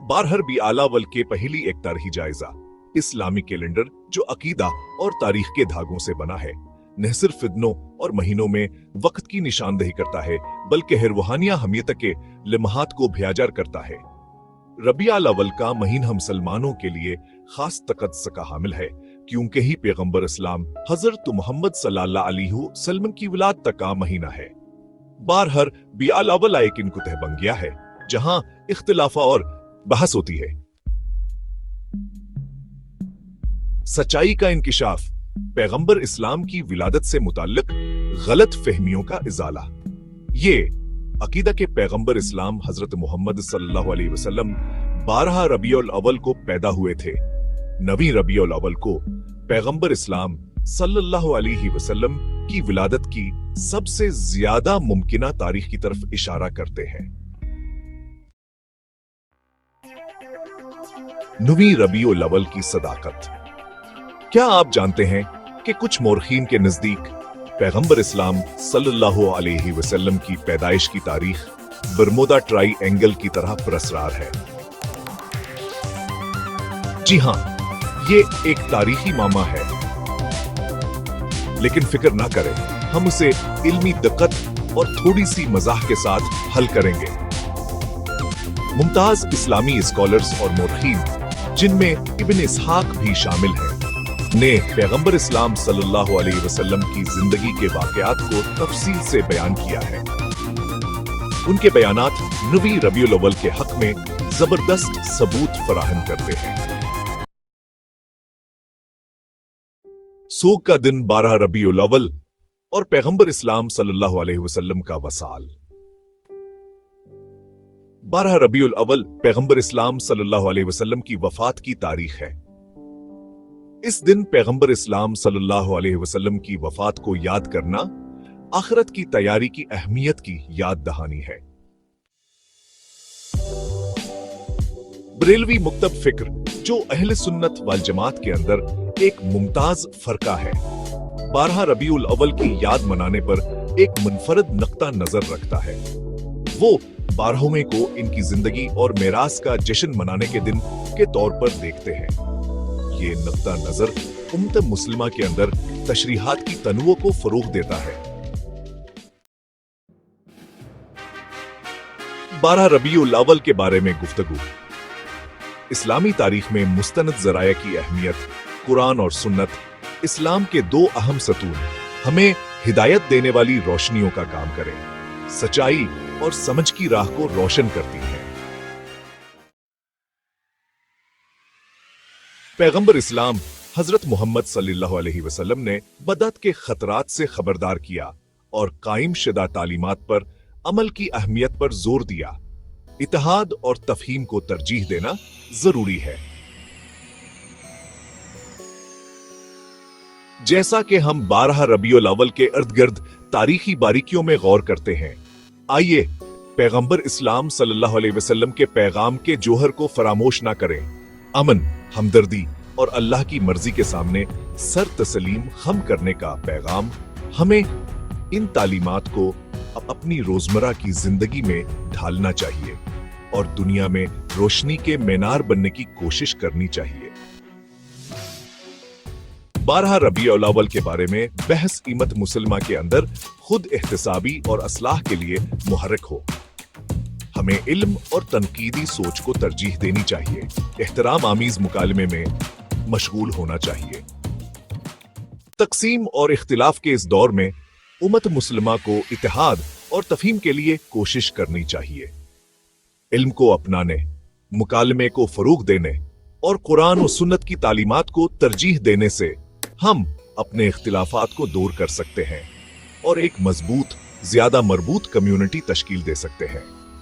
बारहर B आलावल के पहली एक तारीखी जायजा इस्लामी कैलेंडर जो अकीदा और तारीख के धागों से बना है, न सिर्फ दिनों और महीनों में वक्त की निशानदेही करता है बल्कि हर रूहानिया हमियत के लम्हात को भयाजर करता है। रबी आलावल का महीना मुसलमानों के लिए खास तकद्दस का हामिल है क्योंकि ही पैगंबर इस्लाम हजरत मोहम्मद सल्लल्लाहु अलैहि वसल्लम की विलादत तक का महीना है। बारहर बी आलावल एक इनकुतह बन गया है जहां इख्तिलाफा और बहस होती है। सच्चाई का इंकिशाफ, पैगंबर इस्लाम की विलादत से मुताल्लिक गलत फहमियों का इजाला। ये अकीदा के पैगंबर इस्लाम हजरत मोहम्मद सल्लल्लाहु अलैहि वसल्लम 12 रबीउल अव्वल को पैदा हुए थे। 9 रबीउल अव्वल को पैगंबर इस्लाम सल्लल्लाहु अलैहि वसल्लम की विलादत की सबसे ज्यादा मुमकिना तारीख की तरफ इशारा करते हैं। 9 रबीउल अव्वल की सदाकत। क्या आप जानते हैं कि कुछ मौरखीन के नजदीक पैगंबर इस्लाम सल्लल्लाहु अलैहि वसल्लम की पैदाइश की तारीख बरमोदा ट्राई एंगल की तरह पुरअसरार है। जी हां, ये एक तारीखी मामा है, लेकिन फिक्र ना करें, हम उसे इल्मी दिक्कत और थोड़ी सी मजाक के साथ हल करेंगे। मुमताज इस्लामी स्कॉलर्स और मौरखीन, जिनमें इब्न इसहाक भी शामिल हैं, ने पैगंबर इस्लाम सल्लल्लाहु अलैहि वसल्लम की जिंदगी के वाकयात को तफसील से बयान किया है। उनके बयानात 9 रबीउल अव्वल के हक में जबरदस्त सबूत फराहम करते हैं। सोग का दिन 12 रबीउल अव्वल और पैगंबर इस्लाम सल्लल्लाहु अलैहि वसल्लम का वसाल। 12 रबीउल अव्वल पैगंबर इस्लाम सल्लल्लाहु अलैहि वसल्लम की वफात की तारीख है। इस दिन पैगंबर इस्लाम सल्लल्लाहु अलैहि वसल्लम की वफात को याद करना आखिरत की तैयारी की अहमियत की याद दहानी है। बरेलवी मुक्तब फिक्र, जो अहले सुन्नत वल जमात के अंदर एक मुमताज फरका है, 12 रबीउल अव्वल की याद मनाने पर एक मुनफरद नक्ता नजर रखता है। वो 12वें को इनकी जिंदगी और मेरास का जश्न मनाने के दिन के तौर पर देखते हैं। ये नक्ता नजर उम्मत मुस्लिमा के अंदर तशरीहात की तनुओं को फरोग देता है। 12 रबीउल अव्वल के बारे में गुफ्तगू। इस्लामी तारीख में मुस्तनद ज़राया की अहमियत, कुरान और सुन्नत, इस्लाम के 2 अहम सतून, हमें हिदायत देने वाली रोशनियों का काम करें, सच्चाई और समझ की राह को रोशन करती हैं। पैगंबर इस्लाम हजरत मोहम्मद सल्लल्लाहु अलैहि वसल्लम ने बदअत के खतरात से खबरदार किया और कायम शुदा तालीमात पर अमल की अहमियत पर जोर दिया। इत्तेहाद और तफहीम को तरजीह देना जरूरी है। जैसा कि हम 12 रबीउल अव्वल के इर्द-गिर्द तारीखी बारीकियों में गौर करते हैं, आइए पैगंबर इस्लाम सल्लल्लाहु अलैहि वसल्लम के पैगाम के जोहर को फरामोश ना करें। अमन, हमदर्दी और अल्लाह की मर्जी के सामने सर तस्लीम खम करने का पैगाम हमें इन तालीमात को अपनी रोजमर्रा की जिंदगी में ढालना चाहिए और दुनिया में रोशनी के मीनार बनने की कोशिश करनी चाहिए। 12 रबीउल अव्वल के बारे में बहस ईमत मुसलमा के अंदर खुद एहतसाबी और असलाह के लिए मुहर्रिक हो। हमें इल्म और तनकीदी सोच को तरजीह देनी चाहिए, एहतराम आमीज मुकालमे में मशगूल होना चाहिए। तकसीम और इख्तिलाफ के इस दौर में उम्मत मुस्लिमा को इत्तेहाद और तफहीम के लिए कोशिश करनी चाहिए। इल्म को अपनाने, मुकालमे को फरोग देने और कुरान और सुन्नत की तालीमात को तरजीह देने से हम अपने इख्तिलाफात को दूर कर सकते हैं और एक मजबूत, ज्यादा मरबूत कम्युनिटी तश्कील दे सकते हैं।